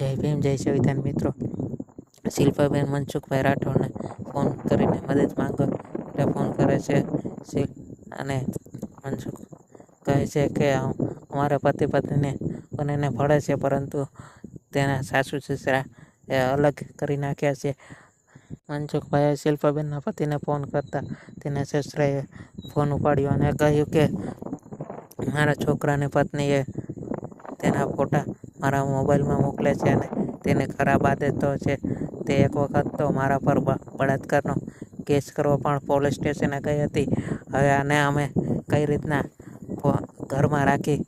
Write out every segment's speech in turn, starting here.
જય ભીમ જય સંવિધાન મિત્રો. શિલ્પાબેન મનસુખભાઈ રાઠોડને ફોન કરીને મદદ માંગો એટલે ફોન કરે છે અને મનસુખ કહે છે કે અમારા પતિ પત્નીને બંનેને ફળે છે, પરંતુ તેના સાસુ સસરા એ અલગ કરી નાખ્યા છે. મનસુખભાઈએ શિલ્પાબેનના પતિને ફોન કરતા તેના સસરાએ ફોન ઉપાડ્યો અને કહ્યું કે મારા છોકરાની પત્નીએ તેના ફોટા મારા મોબાઈલમાં મોકલે છે અને તેને ખરાબ આદતો છે. તે એક વખત તો મારા પર બળાત્કારનો કેસ કરવા પણ પોલીસ સ્ટેશને ગઈ હતી. હવે આને અમે કઈ રીતના ઘરમાં રાખી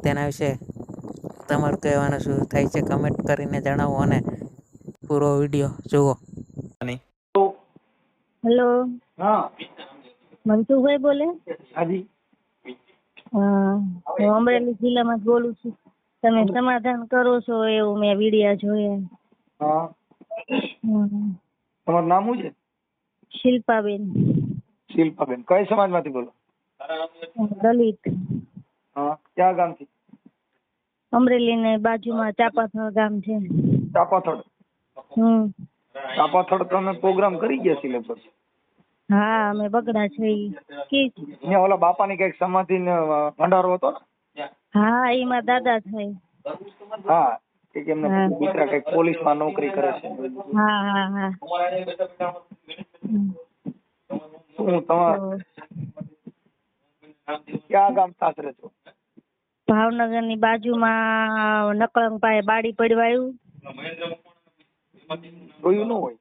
તેના વિશે તમારું કહેવાનું શું થાય છે કમેન્ટ કરીને જણાવો અને પૂરો વિડીયો જુઓ. હેલો, હા મનસુખભાઈ બોલે? હાજી. હા, હું અમરેલી જિલ્લામાં બોલું છું. તમે સમાધાન કરો છો એવું મેં વિડિયા જોયા. હા, હમ. તમારું નામ શું છે? શિલ્પાબેન. શિલ્પાબેન. કઈ સમાજમાંથી બોલો? દલિત. હા, ક્યાં ગામથી? અમરેલી ને બાજુમાં ચાપાથળ ગામ છે. ચાપાથડ. ચાપાથડ તમે પ્રોગ્રામ કરી ગયા છીએ લગભગ? હા, અમે બગડા છે. ત્યાં ઓલા બાપાની કઈક સમાધિ ને ભંડારો હતો ને? હા, એમાં દાદા થાય. હા, કે એમના દીકરા કઈક પોલીસમાં નોકરી કરે છે. હા હા હા. શું તમારે ક્યાં ગામ સાસરે છો? ભાવનગર ની બાજુમાં નકળંગ પાસે બાડી પડવાયું. જોયું ન હોય?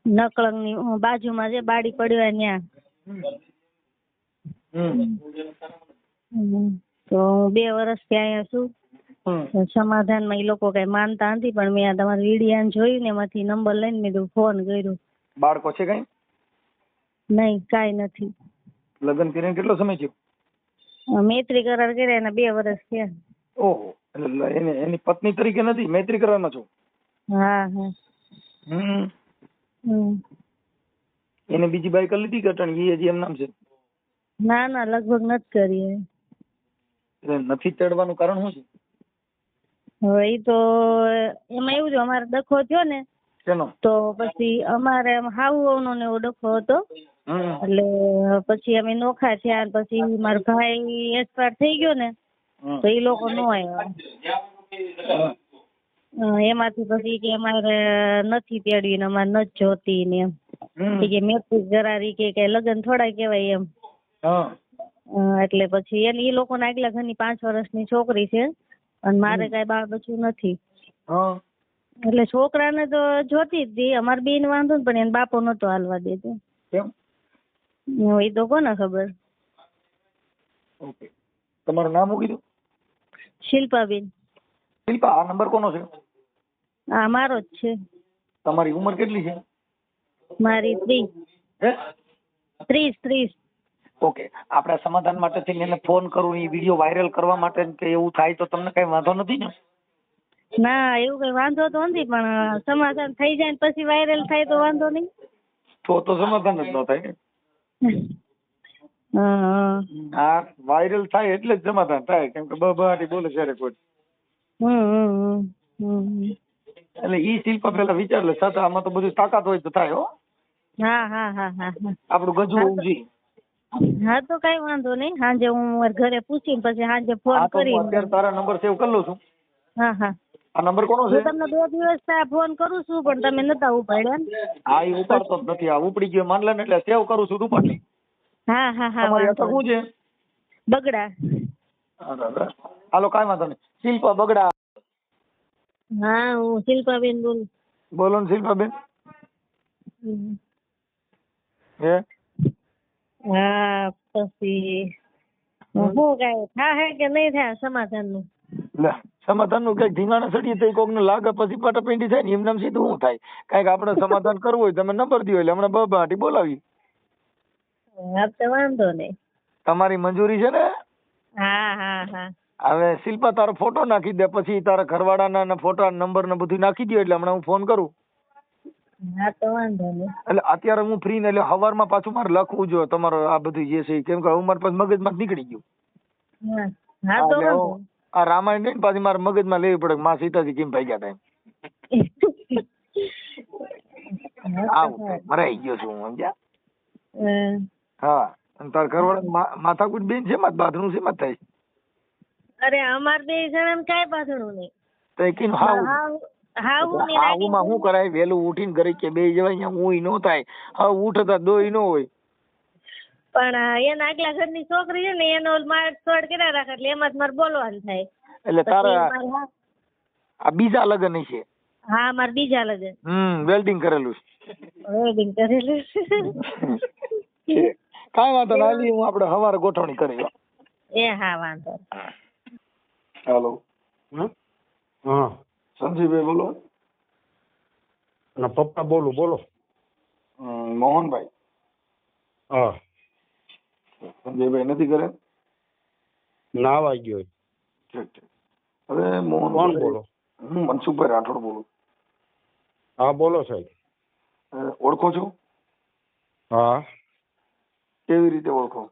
નકળંગ ની બાજુમાં જે બાડી પડવાય ત્યાં. તો હું 2 વર્ષથી અહીંયા છું. સમાધાનમાં એ લોકો કઈ માનતા નથી, પણ મેં તમારા વિડીયો જોયું ને એમાંથી નંબર લઈને મેં ફોન કર્યો. બાળકો છે કઈ? નહીં, કાંઈ નથી. લગ્ન કરીને કેટલો સમય થયો? મૈત્રી કરાર કર્યા એના 2 વર્ષ થયા. ઓહો, એટલે એની પત્ની તરીકે નથી, મૈત્રી કરારમાં છો? હા હા. એને બીજી બાઈ કરી લીધી કે અટાણી એ હજી એમ નામ છે? ના ના, લગભગ નથી કરી. નથી ચડવાનું કારણ શું છે? હવે એ તો એમાં એવું છે, અમારે ડખો થયો ને તો પછી અમારે હાઉનો ને એવો ડખો હતો. એટલે પછી અમે નોખા થયા, પછી મારો ભાઈ એક્સપાયર થઈ ગયો ને તો એ લોકો નો આવ્યા. એમાંથી પછી કે અમારે નથી તેડવી ને અમારે નથી જોતી ને એમ કે મેટ્રિક કરારી કે લગ્ન થોડા કહેવાય એમ. એટલે પછી એ લોકોને આગલા ઘરની 5 વર્ષની છોકરી છે અને મારે કઈ બાળ બચ્ચું નથી. એટલે છોકરાને તો જોતી જ હતી. અમારે બેન વાંધો ને, પણ એને બાપો નતો હાલવા દેતો. એ તો કોને ખબર. તમારું નામ શું કીધું? શિલ્પાબેન. શિલ્પા, આ નંબર કોનો છે? હા, મારો જ છે. તમારી ઉંમર કેટલી છે? મારી 30. ઓકે, આપણા સમાધાન માટે થઈને એને ફોન કરું, એ વિડીયો વાયરલ કરવા માટે કે એવું થાય તો તમને કઈ વાંધો નથી ને? ના, એવું કઈ વાંધો તો નથી, પણ સમાધાન થઈ જાય ને પછી વાયરલ થાય તો વાંધો નહીં. તો સમાધાન જ ન થાય ને. હા, વાયરલ થાય એટલે જ સમાધાન થાય, કેમ કે બહાટી બોલે છે કોઈ. એટલે ઈ શિલ્પા પેલા વિચાર લે, છતાં આમાં તો બધું તાકાત હોય તો થાય. હો, હા હા હા હા. આપણું ગજુ હોવું જોઈએ. હા, તો કઈ વાંધો નહીં. સાંજે હું મારા ઘરે પૂછીને પછી સાંજે ફોન કરી. અત્યારે તારા નંબર સેવ કરી લઉં છું. હા હા. આ નંબર કોનો છે? હું તમને 2 દિવસ ફોન કરું છું, પણ તમે નતા ઉપાડ્યા. હા, એ ઉપાડતો જ નથી. આ ઉપડી ગયો માન લે ને, એટલે સેવ કરું છું. ઉપાડ લે. હા હા હા. તમારી અટક શું છે? બગડા. હાલો, કાંઈ વાંધો નહીં. શિલ્પા બગડા. હા, હું શિલ્પાબેન બોલું. બોલો ને શિલ્પાબેન. હે? હા, પછી શું કાંઈ થાય કે નહીં થાય સમાધાન નું? લે, સમાધાન નું કઈક ધીમાના સડીએ તો કોક ને લાગે પછી પાટાપેંડી થાય ને, એમ નામ સીધું શું થાય? કઈક આપણે સમાધાન કરવું હોય તમે નંબર દો, એટલે હમણાં બબાટી બોલાવી. હા, તો વાંધો નહીં. તમારી મંજૂરી છે ને? હા હા હા. હવે શિલ્પા તારો ફોટો નાખી દે, પછી તારા ઘરવાળાના ફોટા નંબર ને બધું નાખી દો, એટલે હમણાં હું ફોન કરું. હા, તો વાંધો નહીં. એટલે અત્યારે હું ફ્રી ને, એટલે સવારમાં પાછું મારે લખવું જોઈએ તમારો આ બધું જે છે, કેમ કે હું મારા પાસે મગજમાં નીકળી ગયું. હા, તો વાંધો. આ રામાયણ ને પાછી મારા મગજમાં લેવી પડે કે માં સીતાજી કેમ ભાગ્યા હતા આવું થાય. મરાઈ ગયો છું હું સમજ્યા. હા અને તાર ઘરવાળા માથાકૂટ બેન છે માં બાંધણું છે માં થાય. અરે અમાર બે જણા કાંઈ બાંધણું નહીં. તો એ કીધું હાવું શું કરાય વહેલું ઉઠીને ઘરે કે બે જવાય અહીંયા હું નો થાય. હા ઉઠતા દોઈ નો હોય. પણ એના આગલા ઘરની છોકરી છે ને એનો માર છોડ કર્યા રાખે એટલે એમાં જ મારે બોલવાનું થાય. એટલે તારા આ બીજા લગ્ન છે? હા મારે બીજા લગ્ન. વેલ્ડિંગ કરેલું વેલ્ડિંગ કરેલું છે. કાંઈ વાંધો ના, હું આપણે સવારે ગોઠવણી કરી. એ હા વાંધો. હાલો. હા સંજીવભાઈ બોલો. ના પપ્પા બોલો. મોહનભાઈ. હા સંજયભાઈ નથી ઘરે? ના આવી ગયો. ઠીક. હવે મોહન કોણ બોલો? હું મનસુખભાઈ રાઠોડ બોલું. હા બોલો સાહેબ. ઓળખો છો? હા. કેવી રીતે ઓળખો?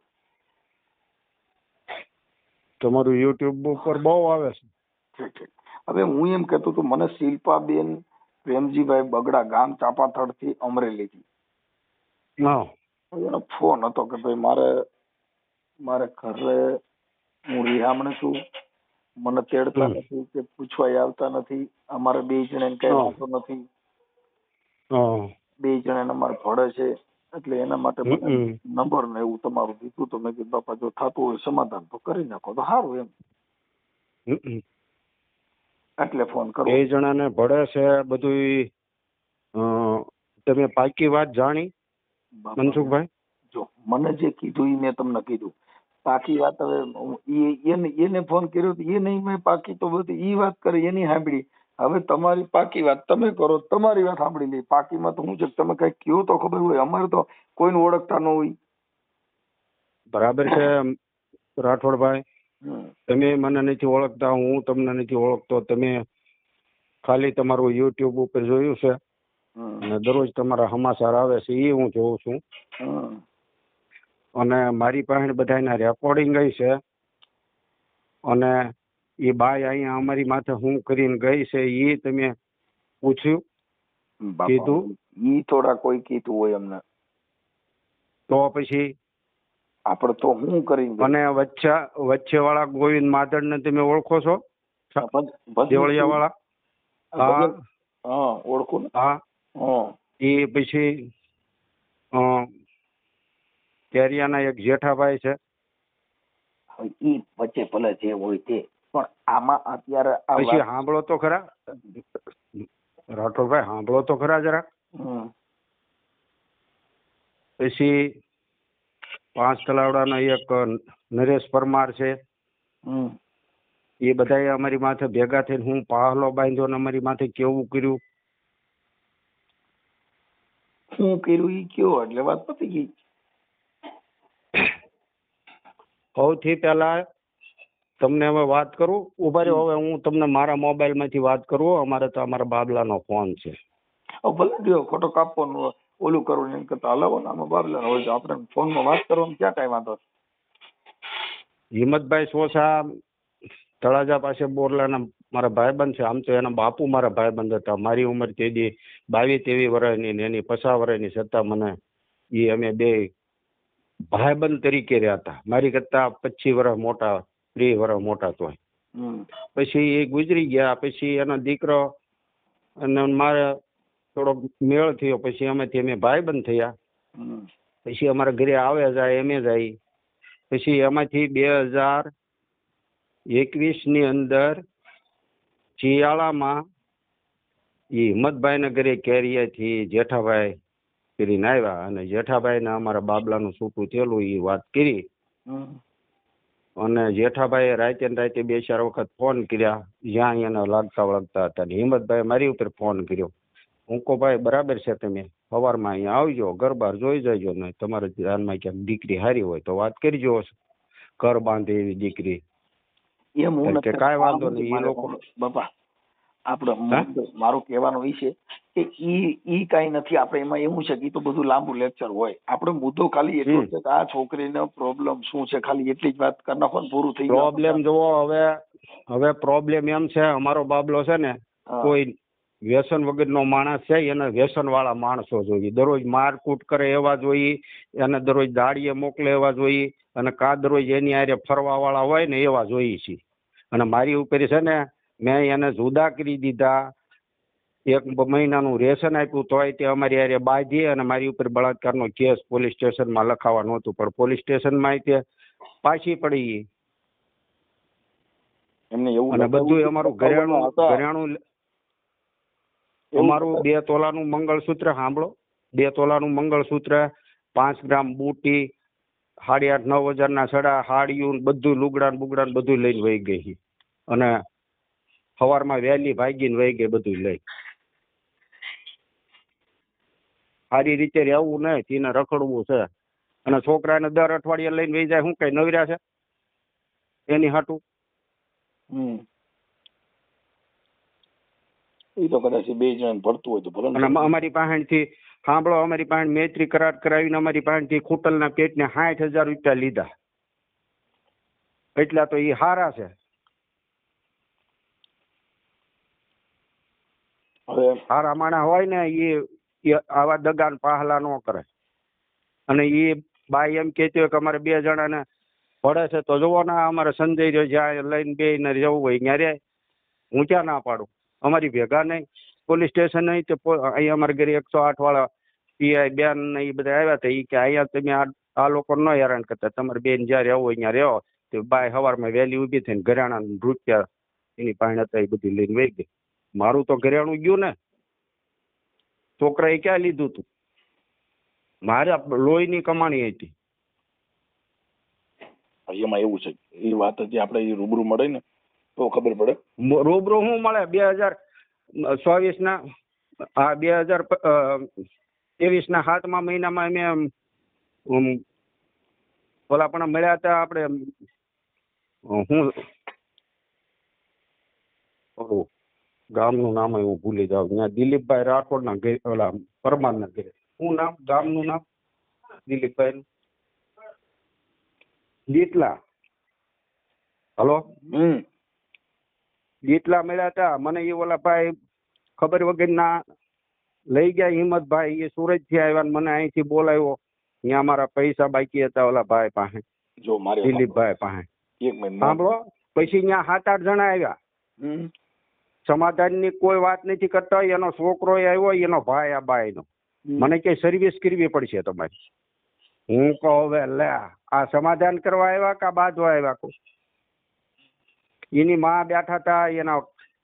તમારું યુટ્યુબ ઉપર બહુ આવે છે. ઠીક. હવે હું એમ કહેતો હતો, મને શિલ્પાબેન પ્રેમજીભાઈ બગડા, ગામ ચાપાથડ થી, અમરેલી થી એનો ફોન હતો કે ભાઈ મારે ઘરે હું રિહામણે છું, મને તેડતા નથી કે પૂછવા આવતા નથી, અમારે બે જણા કઈ વાંધો નથી, બે જણા અમારે ભળે છે એટલે એના માટે નંબર ને એવું તમારું દીધું. તો મેં કીધું બાપા જો થતું હોય સમાધાન તો કરી નાખો તો સારું એમ, એટલે ફોન કરો. બે જણાને ભળે છે બધું. તમે પાકી વાત જાણી મનસુખભાઈ? જો મને જે કીધું એ મેં તમને કીધું. પાકી વાત હવે એને ફોન કર્યો એ નહીં, મેં પાકી તો બધી ઈ વાત કરી એની સાંભળી. હવે તમારી પાકી વાત તમે કરો, તમારી વાત સાંભળી લે. પાકીમાં તો હું છે તમે કઈ કયો તો ખબર હોય, અમારે તો કોઈને ઓળખતા ન હોય. બરાબર છે રાઠોડભાઈ, તમે મને નથી ઓળખતા, હું તમને નથી ઓળખતો. તમે ખાલી તમારું યુટ્યુબ ઉપર જોયું છે અને દરરોજ તમારા સમાચાર આવે છે એ હું જોઉં છું. અને મારી પાસે બધાના રેકોર્ડિંગ ગઈ છે. અને એ બાઈ અહીંયા અમારી માથે શું કરીને ગઈ છે એ તમે પૂછ્યું? કીધું? ઈ થોડા કોઈ કીધું હોય અમને તો પછી આપણે તો હું કરી. અને વચ્ચે વાળા ગોવિંદ માદડ ને તમે ઓળખો છો? દેવળિયા વાળા? હા ઓળખું. હા એ પછી કેરિયાના એક જેઠાભાઈ છે. ઈ વચ્ચે ભલે જે હોય તે, પણ આમાં અત્યારે પછી સાંભળો તો ખરા રાઠોડભાઈ, સાંભળો તો ખરા જરા. પછી 5 તલાવડાના એક નરેશ પરમાર છે. એ બધા અમારી માથે ભેગા થઈને હું પાહલો બાંધ્યો ને અમારી માથે કેવું કર્યું. શું કર્યું ઈ કયો એટલે વાત પતી ગઈ. સૌથી પહેલા તમને હવે વાત કરું, ઉભા રહ્યો. હવે હું તમને મારા મોબાઈલ માંથી વાત કરું. અમારે તો અમારા બાબલાનો ફોન છે. ભલે દો ખોટો કાપવાનો ઓલું કરવું એમ કરતા હલાવો ને આમાં બાબલાનો હોય. આપણે ફોનમાં વાત કરવાનું ક્યાં કઈ વાંધો. હિંમતભાઈ સોસા તળાજા પાસે બોરલાના મારા ભાઈબંધ છે. આમ તો એના બાપુ મારા ભાઈબંધ હતા. મારી ઉંમર તેદી 22-23 વર્ષની ને એની 50 વર્ષની છતાં મને એ અમે બે ભાઈબંધ તરીકે રહ્યા હતા. મારી કરતા 25 વર્ષ મોટા, 30 વર્ષ મોટા. તો પછી એ ગુજરી ગયા. પછી એનો દીકરો અને મારે થોડો મેળ થયો. પછી અમે ભાઈબંધ થયા. પછી અમારા ઘરે આવે જાય એમે જાય. પછી એમાંથી 2021 ની અંદર ચિયાળામાં એ હિંમતભાઈના ઘરે કેરિયાથી જેઠાભાઈ કરીને આવ્યા. અને જેઠાભાઈને અમારા બાબલાનું છૂટું થયેલું એ વાત કરી. અને જેઠાભાઈએ રાતે 2-4 વખત ફોન કર્યા જ્યાં એને લાગતા વળગતા હતા. હિંમતભાઈ મારી ઉપર ફોન કર્યો. હું કહું ભાઈ બરાબર છે, તમે સવારમાં અહીંયા આવજો, ઘર બહાર જોઈ જજો ને તમારા ધ્યાનમાં ક્યાંક દીકરી હારી હોય તો વાત કરજો, ઘર બાંધે એવી દીકરી. કાંઈ વાંધો નહીં. એ લોકો બાપા આપડે મારો કહેવાનો એ છે કે ઈ કઈ નથી. આપણે એમાં એવું છે કે તો બધું લાંબુ લેક્ચર હોય. આપણે મુદ્દો ખાલી એટલો છે કે આ છોકરીનો પ્રોબ્લેમ શું છે, ખાલી એટલી જ વાત કરી નાખો ને પૂરું થઈ ગયું. પ્રોબ્લેમ જોવો હવે હવે પ્રોબ્લેમ એમ છે, અમારો બાબલો છે ને હા. કોઈ વ્યસન વગરનો માણસ છે, એને વ્યસન વાળા માણસો જોઈએ, દરરોજ મારકૂટ કરે એવા જોઈએ, એને દરરોજ દાડીએ મોકલે એવા જોઈએ, અને કા દરરોજ એની હારે ફરવા વાળા હોય ને એવા જોઈએ છે. અને મારી ઉપર છે ને મેં એને જુદા કરી દીધા, 1 મહિનાનું રેશન આપ્યું તોય તે અમારી હારે બાંધી અને મારી ઉપર બળાત્કારનો કેસ પોલીસ સ્ટેશનમાં લખાવા નહોતું, પણ પોલીસ સ્ટેશનમાં તે પાછી પડી. એમને એવું અને બધું લખાવ્યું અમારું કે ઘરેણું અમારું 2 તોલાનું મંગળસૂત્ર, સાંભળો, 2 તોલાનું મંગળસૂત્ર, 5 ગ્રામ બુટી, 8.5-9 હજારના સડા, હાડિયું, બધું લુગડા બુગડા બધું લઈને વહી ગઈ છે. અને સવારમાં વહેલી ભાગીને વહી ગઈ બધું લઈ. સારી રીતે રહેવું નહીં, તેને રખડવું છે. અને છોકરાને દર અઠવાડિયે લઈને વહી જાય, શું કઈ નવર્યા છે એની હાટું? એ તો કદાચ 2 જણ ભરતું હોય તો ભલે. અને અમારી પાસેથી સાંભળો, અમારી પાસે મૈત્રી કરાર કરાવીને અમારી પાસેથી ખૂટલના પેટને 60,000 રૂપિયા લીધા. એટલા તો એ હારા છે. હવે હારા માણા હોય ને એ આવા દગાન પાહલા ન કરે. અને એ બાઈ એમ કહેતી હોય કે અમારે 2 જણાને પડે છે તો જોવો ને અમારે સંજય રહ્યો જ્યાં લઈને 2 ને જવું હોય ત્યાં રે. હું ક્યાં ના પાડું? અમારી ભેગા નહીં, પોલીસ સ્ટેશન નહીં, તે અહીંયા અમારે ઘરે 108 વાળા પીઆઈ બેન ને એ બધા આવ્યા હતા. એ કે અહીંયા તમે આ લોકો ન હેરાન કરતા, તમારે બેન જ્યાં રહેવું હોય ત્યાં રહો. તે બાય સવારમાં વહેલી ઊભી થઈને ઘરેણા રૂપિયા એની પાસે હતા એ બધી લઈને વહી ગઈ. મારું તો ઘરેણું ગયું ને, છોકરાએ ક્યાં લીધું તું? મારે લોહીની કમાણી હતી. એમાં એવું છે, એ વાત હજી આપણે રૂબરૂ મળે ને તો ખબર પડે. રૂબરૂ શું મળે? 2024 ના 2023 ના 7મા મહિનામાં અમે ઓલા પણ મળ્યા હતા. આપણે હું ગામનું નામ હું ભૂલી જાઉં, ત્યાં દિલીપભાઈ રાઠોડના ઘરે, ઓલા પરમારના ઘરે. શું નામ ગામનું નામ? દિલીપભાઈ દીટલા. હલો, દીટલા મળ્યા હતા મને. એ ઓલા ભાઈ ખબર વગરના લઈ ગયા, હિંમતભાઈ. એ સુરત થી આવ્યા ને મને અહીંથી બોલાવ્યો. ત્યાં મારા પૈસા બાકી હતા ઓલા ભાઈ પાસે, જો મારે દિલીપભાઈ પાસે. સાંભળો, પછી ત્યાં 7-8 જણા આવ્યા. સમાધાનની કોઈ વાત નથી કરતા. એનો છોકરો આવ્યો, એનો ભાઈ આ બાઈ નો. મને કઈ સર્વિસ કરવી પડશે તમારી. હું કહું હવે લે, આ સમાધાન કરવા આવ્યા કે બાંધવા આવ્યા? એની માં બેઠા હતા,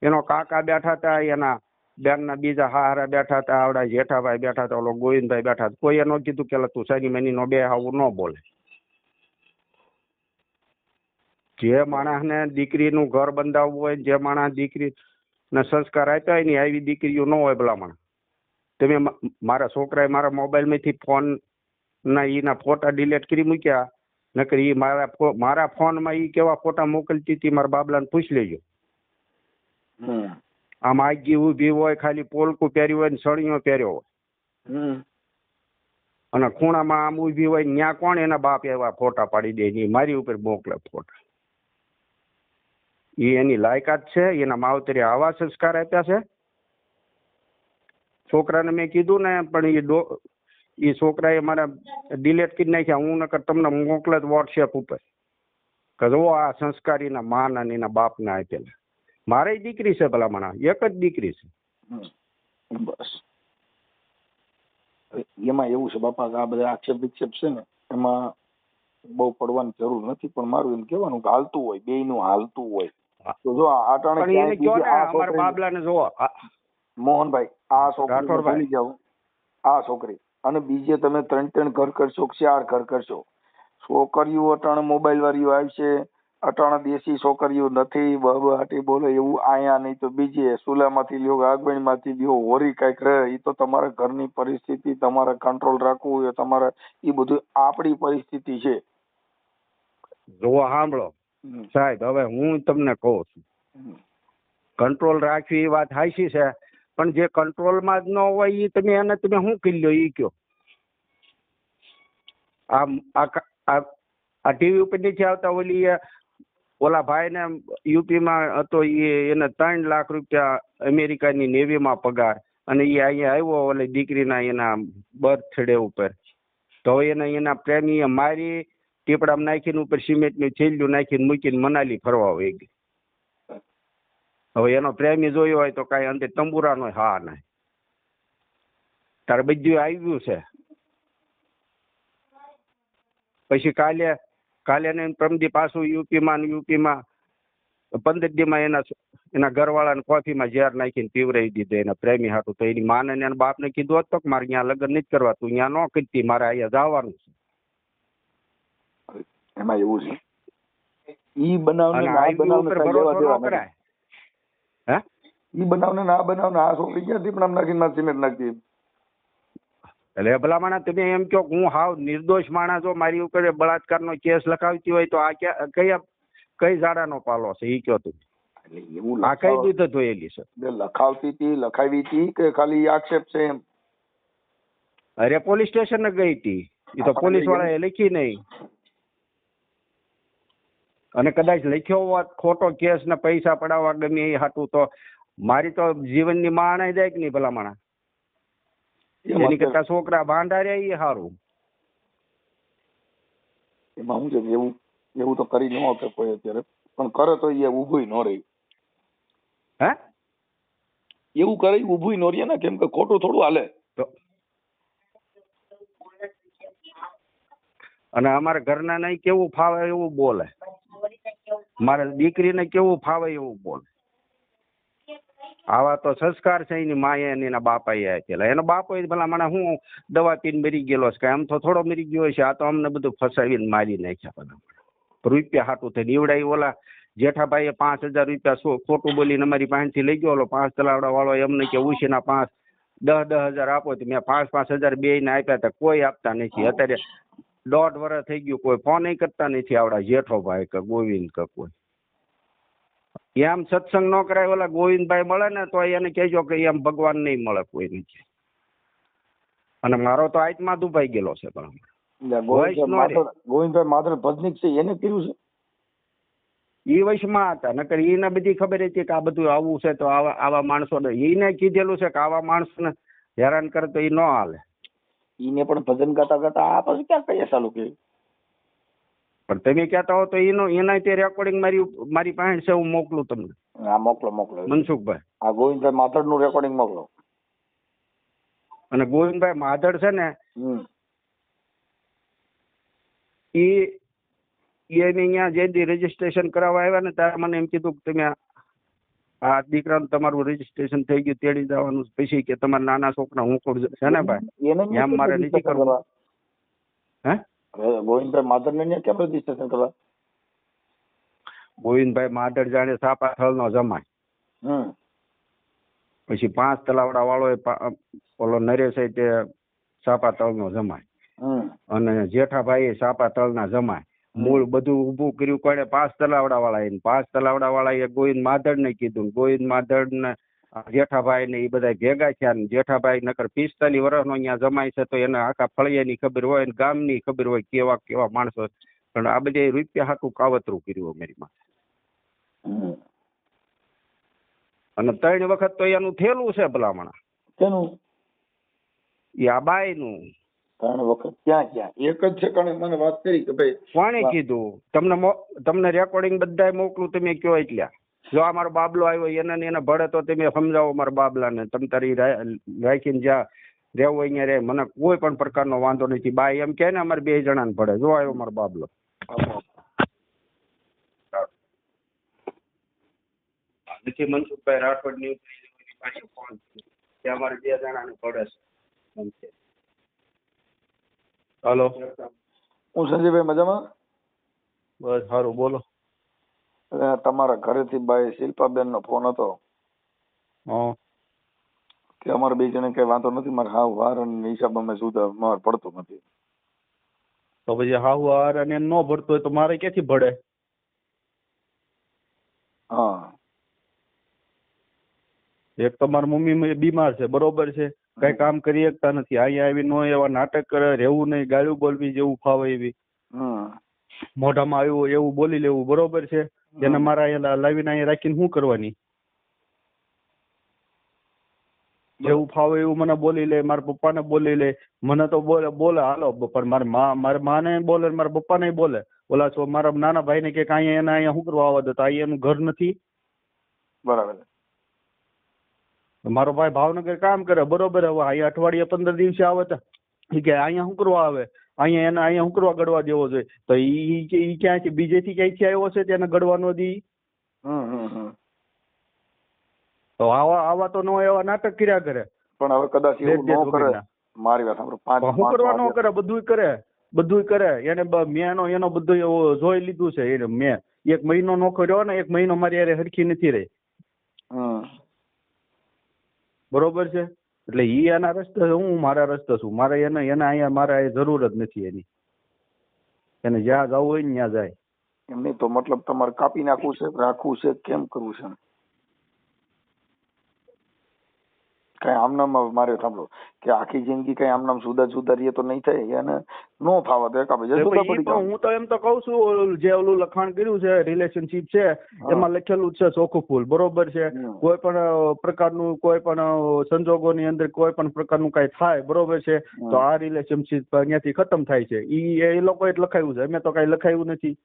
એનો કાકા બેઠા હતા, એના બેનના બીજા હારા બેઠા હતા, આવડા જેઠાભાઈ બેઠા હતા, ઓલો ગોવિંદભાઈ બેઠા હતા. કોઈ એનો કીધું કે તું સાની મની નો બે આવું ન બોલે. જે માણસને દીકરીનું ઘર બંધાવવું હોય, જે માણસ દીકરીને સંસ્કાર આપ્યા હોય ને આવી દીકરીઓ ન હોય ભલામણ. તમે મારા છોકરાએ મારા મોબાઈલમાંથી ફોન ના એના ફોટા ડિલીટ કરી મૂક્યા, નકર એ મારા ફોનમાં એ કેવા ફોટા મોકલતી હતી મારા બાબલાને પૂછી લેજો. આમ આગી ઊભી હોય, ખાલી પોલકું પહેર્યું હોય ને સળિયો પહેર્યો હોય, અને ખૂણામાં આમ ઊભી હોય, ત્યાં કોણ એના બાપ એવા ફોટા પાડી દે? મારી ઉપર મોકલે ફોટા. એ એની લાયકાત છે? એના માવતરે આવા સંસ્કાર આપ્યા છે? છોકરાને મેં કીધું ને, પણ એ છોકરાએ મારા ડિલેટ કરી નાખ્યા. હું નકર તમને મોકલે વોટ્સએપ ઉપર કે જો આ સંસ્કારીના માન અને એના બાપના આપેલા. મારે દીકરી છે ભલામણા, એક જ દીકરી છે. બસ એમાં એવું છે બાપા, આ બધા આક્ષેપ વિક્ષેપ છે ને એમાં બહુ પડવાની જરૂર નથી. પણ મારું એમ કહેવાનું કે હાલતું હોય, બેયનું હાલતું હોય તો જો અમારા બાબલાને જોવો મોહનભાઈ, આ છોકરી ભૂલી જાવ, આ છોકરી અને બીજે તમે 3 ઘર કરશો, 4 ઘર કરશો. છોકરીઓ અટાણે મોબાઈલ વાળીઓ આવશે, અટાણે દેશી છોકરીઓ નથી બહાટી બોલે એવું આયા નહીં તો બીજે સુલામાંથી લ્યો, આગવણીમાંથી લ્યો, હોરી કઈક રહે. એ તો તમારા ઘરની પરિસ્થિતિ, તમારે કંટ્રોલ રાખવું હોય તમારે, એ બધું આપણી પરિસ્થિતિ છે. જોવા સાંભળો સાહેબ, હવે હું તમને કહું છું, કંટ્રોલ રાખવી એ વાત હાચી છે, પણ જે કંટ્રોલમાં જ ન હોય એ તમે એને તમે શું કરી લો એ કયો? આ ટીવી ઉપર નથી આવતા ઓલી ઓલા ભાઈને યુપીમાં હતો એને 3 લાખ રૂપિયા અમેરિકાની નેવીમાં પગાર, અને એ અહીંયા આવ્યો ઓલી દીકરીના એના બર્થડે ઉપર, તો એના પ્રેમીએ મારી ટીપડામાં નાખીને ઉપર સિમેન્ટની થેલીઓ નાખીને મૂકીને મનાલી ફરવા વહી ગઈ. હવે એનો પ્રેમી જોયો હોય તો કાંઈ અંતે તંબુરાનો હા નહીં. તારે બધું આવ્યું છે. પછી કાલે ને પ્રમદી પાછું યુપીમાં 15 દીમાં એના ઘરવાળાને કોફીમાં ઝેર નાખીને પીવરાવી દીધો એના પ્રેમી હાટું. તો એની માને ને એના બાપને કીધું હોત તો કે મારે ત્યાં લગ્ન નથી કરવા, તું ત્યાં ન કરતી, મારે અહીંયા જવાનું છે. એમાં એવું છે ઈ બનાવને આ છોકરી ક્યાં ટીપણામાં નાખીને સિમેન્ટ નાખી? એટલે ભલા માણસ તમે એમ કહો હું હાવ નિર્દોષ માણસ જો મારી ઉપર બળાત્કારનો કેસ લખાવતી હોય તો આ કઈ ઝાડાનો પાલો છે એ કહો તું? એવું આ કઈ રીતે ધોયેલી છે? લખાવતી હતી, લખાવી હતી કે ખાલી આક્ષેપ છે એમ? અરે પોલીસ સ્ટેશન ગઈ હતી, એ તો પોલીસ વાળાએ લખી નહીં. અને કદાચ લખ્યો હોત ખોટો કેસ ને પૈસા પડાવવા ગમે એ હાટું તો મારી તો જીવનની માણાઈ જાય કે નહીં ભલા માણા? એની કરતા છોકરા ભાંડાર્યા એ સારું. એમાં શું છે એવું તો કરી ન શકે કોઈ અત્યારે, પણ કરે તો એ ઊભું ન રહી. હે એવું કરે ઊભું ન રહે ને, કેમ કે ખોટું થોડું હાલે. તો અને અમારા ઘરના નહીં કેવું ફાવે એવું બોલે, મારા દીકરીને કેવું ફાવે એવું બોલે. આવા તો સંસ્કાર છે એની માએ અને એના બાપાએ આપેલા. એનો બાપો ભલા મને હું દવા પીને મરી ગયેલો છે, આમ તો થોડો મરી ગયો છે. આ તો અમને બધું ફસાવીને મારી નાખ્યા બધા. રૂપિયા હાટું થઈને ઈવડાઈ ઓલા જેઠાભાઈએ 5000 રૂપિયા ખોટું બોલીને અમારી પાસેથી લઈ ગયો. 5 તલાવડા વાળો એમને કે ઉછીના 10,000 આપો તો મેં 5,000 બેયને આપ્યા હતા, કોઈ આપતા નથી. અત્યારે 1.5 વર્ષ થઈ ગયું, કોઈ ફોન કરતા નથી આવડા જેઠોભાઈ કે ગોવિંદ કે કોઈ. એમ સત્સંગ ન કરાય ઓલા ગોવિંદભાઈ મળે ને તો એને કહેજો કે એમ ભગવાન નહીં મળે કોઈ નથી. અને મારો તો આત્મા દુભાઈ ગયેલો છે. ગોવિંદભાઈ માત્ર ભજનિક છે, એને કર્યું છે. એ વયસમાં હતા, નકર એને બધી ખબર હતી કે આ બધું આવું છે. તો આવા માણસો એને કીધેલું છે કે આવા માણસોને હેરાન કરે તો એ ન હાલે. એને પણ ભજન ગાતા ગાતા આ પછી ક્યાં કહીએ ચાલુ કર્યું? પણ તમે કહેતા હો તો એના તે રેકોર્ડિંગ મારી પાસે છે, હું મોકલું તમને. હા મોકલો મનસુખભાઈ. આ ગોવિંદભાઈ માધડ નું રેકોર્ડિંગ મોકલો. અને ગોવિંદભાઈ માધડ છે ને એ અહીંયા જે રજીસ્ટ્રેશન કરાવવા આવ્યા ને ત્યારે મને એમ કીધું કે તમે આ દીકરાનું તમારું રજીસ્ટ્રેશન થઈ ગયું તેડી જવાનું. પછી કે તમારા નાના છોકરા હું કોણ છે ને ભાઈ એમ મારે નથી કરવું. હે ગોવિંદભાઈ માધડ ને કેમ રજીસ્ટ્રેશન કરવા? ગોવિંદભાઈ માધડ જાણે સાપા થળ નો જમાય. પછી 5 તલાવડા વાળો ઓલો નરેશ તે સાપા તળ નો જમાય, અને જેઠાભાઈ સાપા તળ ના જમાય. મૂળ બધું ઉભું કર્યું કોને? 5 તલાવડા વાળા. 5 તલાવડા વાળા એ ગોવિંદ માધડ ને કીધું. ગોવિંદ માધડ ને જેઠાભાઈ ને એ બધા ભેગા થયા. ને જેઠાભાઈ નકર 45 વર્ષનો અહીંયા જમાય છે, તો એને આખા ફળિયાની ખબર હોય ને ગામની ખબર હોય કેવા કેવા માણસો. પણ આ બધા રૂપિયા હાટું કાવતરું કર્યું અમારી માં. અને 3 વખત તો એનું થયેલું છે ભલામણા. કેનું? એ આ બાઈ નું 3 વખત. ક્યાં એક જ છે કણે મને વાત કરી કે ભાઈ કોણે કીધું? તમને રેકોર્ડિંગ બધાય મોકલું, તમે કયો. એટલે જો આ મારો બાબલો આવ્યો એને ભળે તો તમે સમજાવો મારા બાબલાને. તમે તારી રાખીને જ્યાં રહેવું હોય અહીંયા રહે, મને કોઈ પણ પ્રકારનો વાંધો નથી. બાઈ એમ કે ને અમારે 2 જણાને ભળે. જો આવ્યો મારો બાબલો. નથી મનસુખભાઈ રાઠોડ ની પાછી ફોન કે અમારે 2 જણાને ભળે છે. હાલો, હું સંજયભાઈ મજામાં? બસ સારું, બોલો. તમારા ઘરેથી ભાઈ શિલ્પાબેન નો ફોન હતો કે અમારે 2 જણે કઈ વાંધો નથી, મારે હાવ વાર અને હિસાબ અમે સુધા મારે પડતું નથી. તો પછી હાવ વાર અને ન ભરતો હોય તો મારે ક્યાંથી ભળે? હા, એક તમારી મમ્મી બીમાર છે, બરોબર છે, કઈ કામ કરી શકતા નથી. અહીંયા આવી નો એવા નાટક કરે, રહેવું નહીં, ગાળું બોલવી જેવું ફાવે એવી, મોઢામાં આવ્યું એવું બોલી લેવું, બરોબર છે. એને મારા અહીંયા લાવીને અહીંયા રાખીને શું કરવાની? જેવું ફાવે એવું મને બોલી લે, મારા પપ્પાને બોલી લે. મને તો બોલે હાલો, પણ મારી માને બોલે, મારા પપ્પાને બોલે. ઓલા છો મારા નાના ભાઈને કે અહીંયા એને અહીંયા શું કરવા આવવા દેતા? અહીંયા એનું ઘર નથી. બરાબર. મારો ભાઈ ભાવનગર કામ કરે, બરોબર. હવે અહીંયા અઠવાડિયે 15 દિવસે આવે તો કે અહીંયા શું કરવા આવે? અહીંયા એને અહીંયા શું કરવા ગળવા દેવો જોઈએ? તો ઈ ક્યાંથી બીજેથી ક્યાંથી આવ્યો છે તેને ગળવા ન દી? તો આવા તો નો એવા નાટક કર્યા કરે. પણ હવે કદાચ એવું ન કરે, મારી વાત સાંભળો, શું કરવા ન કરે? બધુંય કરે. એને મેં એનો બધું જોઈ લીધું છે. એને મેં 1 મહિનો નોખો રહ્યો ને, 1 મહિનો મારી યારે હરખી નથી રહી. બરોબર છે. એટલે ઈ એના રસ્તે, હું મારા રસ્તે છું. મારે એને અહીંયા મારે જરૂર જ નથી એની. એને જ્યાં જવું હોય ને ત્યાં જાય. એમ નહીં તો મતલબ તમારે કાપી નાખવું છે, રાખવું છે, કેમ કરવું છે? કઈ આમનામ મારે સાંભળો કે આખી જિંદગી કઈ આમનામ જુદા રહીએ તો નહીં થાય. એને નો ફાવે તો એક આપણે હું તો એમ તો કઉ છું, જે ઓલું લખાણ કર્યું છે રિલેશનશીપ છે એમાં લખેલું જ છે ચોખ્ખું ફૂલ. બરોબર છે. કોઈ પણ પ્રકારનું કોઈ પણ સંજોગોની અંદર કોઈ પણ પ્રકારનું કઈ થાય, બરોબર છે, તો આ રિલેશનશીપ અહીંયાથી ખતમ થાય છે. એ લોકોએ જ લખાયું છે, અમે તો કઈ લખાયું નથી.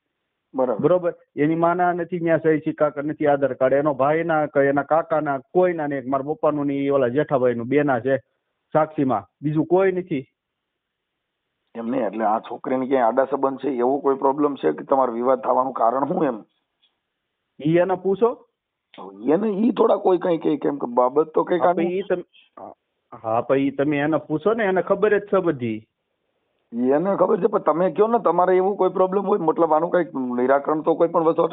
બરોબર. એની માના નથી ત્યાં સહી સિક્કા નથી, આધાર કાર્ડ એનો ભાઈના કે એના કાકાના કોઈના નહીં, મારા પપ્પાનું ની ઓલા જેઠાભાઈનું બેના છે સાક્ષીમાં, બીજું કોઈ નથી. એમ નહીં એટલે આ છોકરીને ક્યાંય આડા સંબંધ છે એવો કોઈ પ્રોબ્લેમ છે કે તમારો વિવાદ થવાનું કારણ શું? એમ ઈ એને પૂછો. એને ઈ થોડા કોઈ કઈ કઈ કેમ કે બાબત તો કઈ હા પછી તમે એને પૂછો ને, એને ખબર જ છે બધી. એને ખબર છે, પણ તમે કયો ને તમારે એવું કોઈ પ્રોબ્લેમ હોય, મતલબ આનું કઈક નિરાકરણ તો કોઈ પણ વસ્તુ.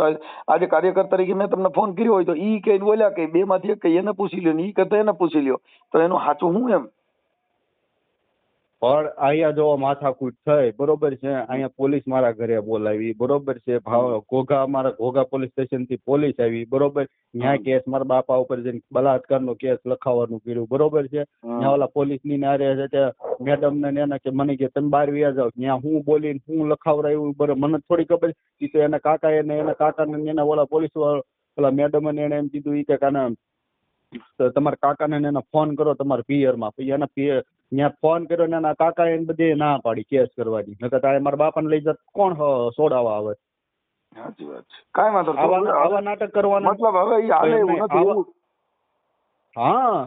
આજે કાર્યકર તરીકે મેં તમને ફોન કર્યો હોય તો ઈ કઈ બોલ્યા કે 2 માંથી એક એને પૂછી લ્યો ને ઈ કહેતા એને પૂછી લ્યો, તો એનું સાચું શું? એમ પણ અહીંયા જો માથાકૂટ થઈ, બરોબર છે, અહીંયા પોલીસ મારા ઘરે બોલાવી, બરોબર છે, ઘોઘા પોલીસ સ્ટેશન થી પોલીસ આવી, બરોબર. ત્યાં કેસ મારા બાપા ઉપર જઈને બલાત્કારનો કેસ લખાવવાનું કર્યું, બરોબર છે. ત્યાં ઓલા પોલીસ ની નારે છે મેડમ ને એને કે મને કે તમે બહાર વ્યા જાવ. ત્યાં હું બોલીને હું લખાવરાયું, બરોબર, મને થોડી ખબર. ઈ તો એના કાકા એના કાકાને એના ઓલા પોલીસ ઓલા મેડમ ને એને એમ કીધું ઈ કે કાના તમારા કાકાને એને ફોન કરો તમારા પિયરમાં. પછી એના ત્યાં ફોન કર્યો ને એના કાકા એને બધે ના પાડી કેસ કરવાની. નકર મારા બાપાને લઈ જત કોણ છોડાવવા આવે? સાચી વાત છે. કાંઈ વાંધો નહીં. આવા નાટક કરવાના મતલબ હવે ઈ હાલે એવું નથી. હા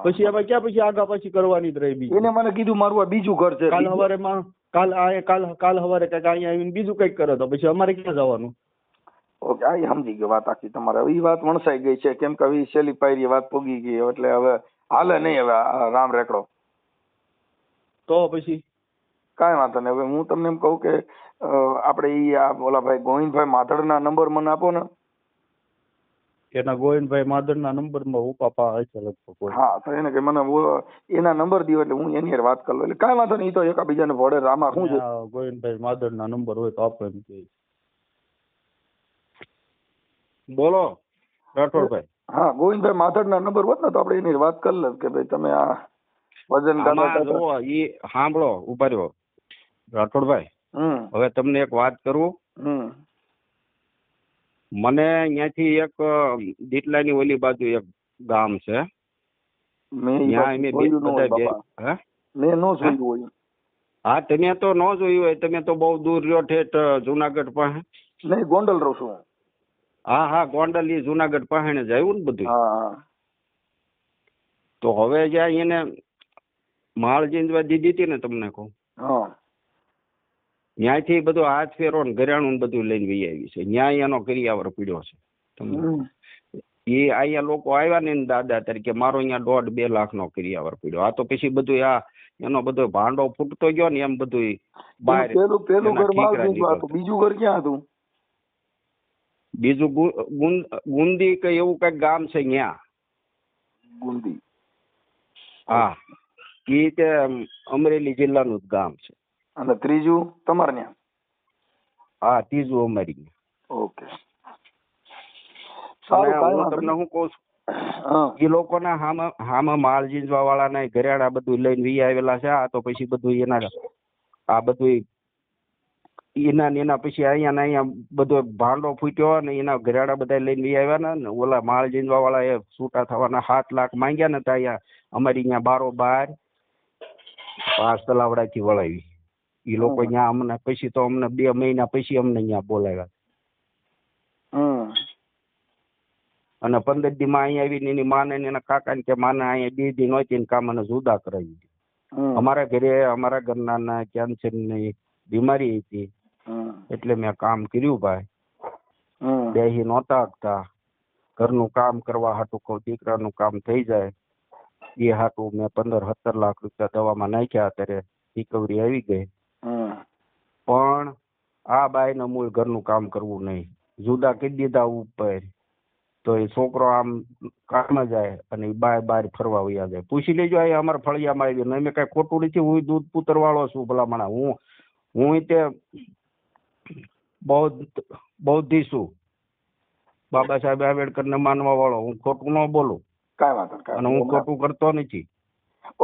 પછી હવે ક્યાં પછી આગા પછી કરવાની જ રહી. બીજી એને મને કીધું મારું આ બીજું ઘર છે. કાલ હવારે કઈક અહીંયા આવીને બીજું કઈક કરે તો પછી અમારે ક્યાં જવાનું? ઓકે, આ સમજી ગયો વાત આખી તમારે. હવે ઈ વાત વણસાઈ ગઈ છે કેમ કે હવે છેલ્લી પાયરી વાત પોગી ગઈ, એટલે હવે હાલે નહીં. હવે રામ રેકડો તો પછી કાંઈ વાંધો નહીં. હવે હું તમને એમ કહું કે આપણે ઈ આ ઓલા ભાઈ ગોવિંદભાઈ માધડના નંબર મને આપો ને. એના ગોવિંદભાઈ માધડના નંબર માં હું પાપા હશે લગભગ. હા તો એને કે મને એના નંબર દીધો એટલે હું એની હારે વાત કરી લઉં. એટલે કાંઈ વાંધો નહીં, તો એકાબીજાને ભોળે રામા શું છે. ગોવિંદભાઈ માધડના નંબર હોય તો આપો એમ કે. બોલો રાઠોડભાઈ. હા, ગોવિંદભાઈ માધડના નંબર હોત ને તો આપણે એની વાત કરી લે કે ભાઈ તમે આ વજન સાંભળો. ઉભા રહ્યો રાઠોડભાઈ. હવે તમને એક વાત કરું. મને અહીંયાથી એક દીટલાની ઓલી બાજુ એક ગામ છે. હા તમે તો ન જોયું હોય, તમે તો બહુ દૂર રહ્યો ઠેઠ જુનાગઢ પાસે. નહીં, ગોંડલ રહું છું. હા ગોંડલ એ જુનાગઢ પાસે જ આવ્યું ને બધું. તો હવે જ્યાં એને માળ જીંદવા દીધી હતી ને, તમને કહું ત્યાંથી બધું હાથ ફેરો ને ઘરેણું બધું લઈને વહી આવી છે. ત્યાં એનો કરિયાવર પીડ્યો છે. એ અહીંયા લોકો આવ્યા ને દાદા તરીકે મારો અહીંયા 1.5-2 લાખ નો કરિયાવર પીડ્યો. આ તો પછી બધું એનો બધો ભાંડો ફૂટતો ગયો ને એમ બધું બહાર. પેલું ઘર બીજું ઘર ક્યાં હતું? બીજું ગુંદી કે એવું કઈક ગામ છે ત્યાં. ગુંદી? હા, એ તે અમરેલી જિલ્લાનું જ ગામ છે. અને ત્રીજું તમારે ત્યાં? હા, ત્રીજું અમારી. ઓકે, હું તમને શું કઉ છું, એ લોકોના હામાં માલ જીંજવા વાળાના ઘરેણા બધું લઈને વી આવેલા છે. આ તો પછી બધું એના આ બધું એના પછી અહીંયા ને અહીંયા બધો ભાંડો ફૂટ્યો ને એના ઘરેડા બધા લઈને આવ્યા ને ઓલા માળ જીંદવા વાળા એ છૂટા થવાના 7 લાખ માંગ્યા ને ત્યાં અહીંયા અમારી અહીંયા 12 5 તલાવડાથી વળાવી. એ લોકો અહીંયા અમને પછી તો અમને 2 મહિના પછી અમને અહીંયા બોલાવ્યા અને 15 દી માં અહીંયા આવીને એની માને ને એના કાકા ને કે માને અહીંયા 2 દી નહોતી ને કામ મને જુદા કરાવી દીધી. અમારા ઘરે અમારા ઘરના કેન્સર ની બીમારી હતી એટલે મેં કામ કર્યું ભાઈ. બેહી નહોતા શકતા, ઘરનું કામ કરવા હાટું કહું દીકરાનું કામ થઈ જાય એ હાટું મેં 15-17 લાખ રૂપિયા દવામાં નાખ્યા. અત્યારે રિકવરી આવી ગઈ. પણ આ બાઈ ને મૂળ ઘરનું કામ કરવું નહીં, જુદા કરી દીધા ઉપર તો એ છોકરો આમ કામમાં જાય અને એ બાય બહાર ફરવા વયા જાય. પૂછી લેજો આ અમારા ફળિયામાં આવી ને, મેં કઈ ખોટું નથી, હું દૂધ પુત્ર વાળો છું ભલામણા. હું તે બૌદ્ધિ છું, બાબા સાહેબ આંબેડકર ને માનવા વાળો. હું ખોટું ન બોલું, કાંઈ વાંધો અને હું ખોટું કરતો નથી.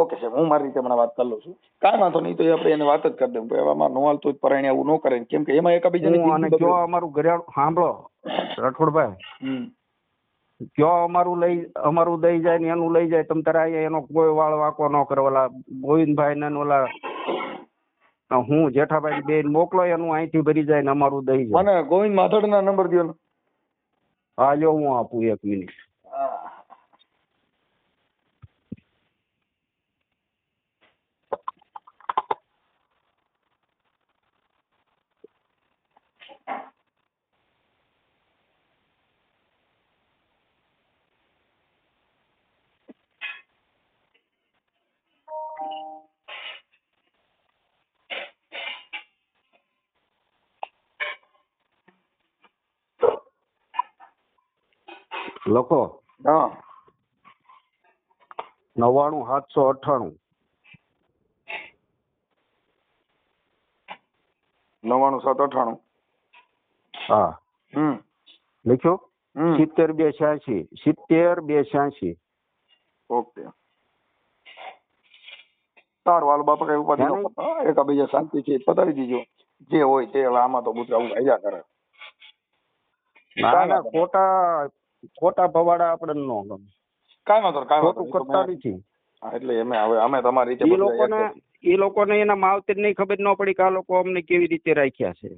ઓકે સાહેબ, હું મારી રીતે હમણાં વાત કરી લઉં છું. કાંઈ વાંધો નહીં, તો આપણે એને વાત જ કરી દઉં એમાં નો હાલતું પરાયણે આવું ન કરે, કેમ કે એમાં એકબીજાને અને જો અમારું ઘરેણું સાંભળો રાઠોડભાઈ, કયો અમારું દઈ જાય ને એનું લઈ જાય, તમ તારે અહીંયા એનો કોઈ વાળ વાંકો ન કરે. ઓલા ગોવિંદભાઈ ને ઓલા હું જેઠાભાઈ બેન મોકલો, એનું અહીંથી ભરી જાય ને અમારું દઈ જાય. મને ગોવિંદ માથડ ના નંબર દો ને. હા જો હું આપું 1 મિનિટ. લખો. હા, 99 798. હા લખ્યો. 70 286. ઓકે, સારું હાલો બાપા, કઈ ઉપાધિ એકબીજા શાંતિથી પતાવી દીજો જે હોય તે. હવે આમાં તો બધું આવું આયા કરે. ના ખોટા ભવાડા આપણે ન ગમે. કાંઈ વાંધો ખોટું કરતા નથી. એટલે અમે તમારી રીતે એ લોકોને એના માવતર ની ખબર ન પડી કે આ લોકો અમને કેવી રીતે રાખ્યા છે.